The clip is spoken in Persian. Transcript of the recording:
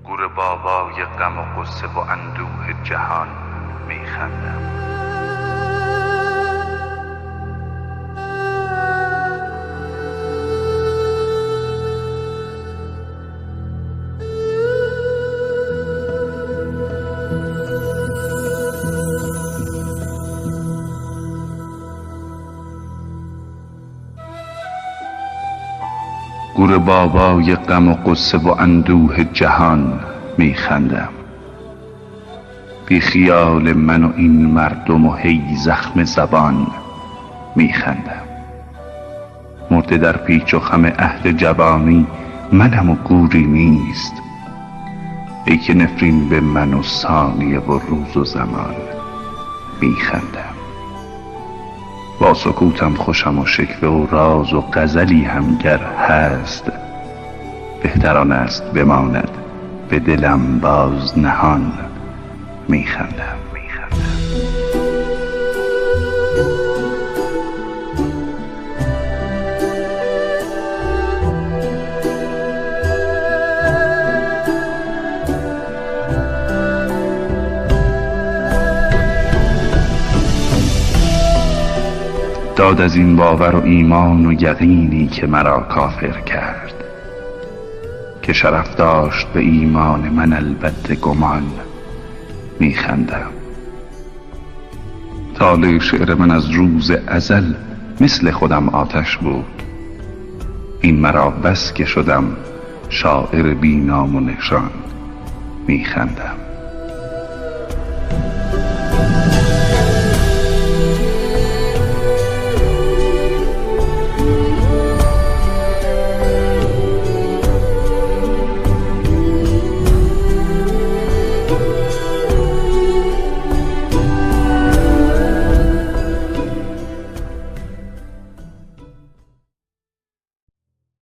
گور بابای غم و غصه و اندوه جهان میخندم. گور بابای غم و غصه و اندوه جهان میخندم. بی خیال من و این مردم و هی زخم زبان میخندم. مرده در پیچ و خم عهد جوانی منم و گوری نیست. ای که نفرین به من و ثانیه و روز و زمان میخندم. با سکوتم خوشم و شکوه و راز و غزلی هم گر هست، بهتر آن است بماند به دلم باز نهان میخندم. داد از این باور و ایمان و یقینی که مرا کافر کرد، که شرف داشت به ایمان من البته گمان میخندم. طالع شعر من از روز ازل مثل خودم آتش بود. این مرا بس که شدم شاعر بی نام و نشان میخندم.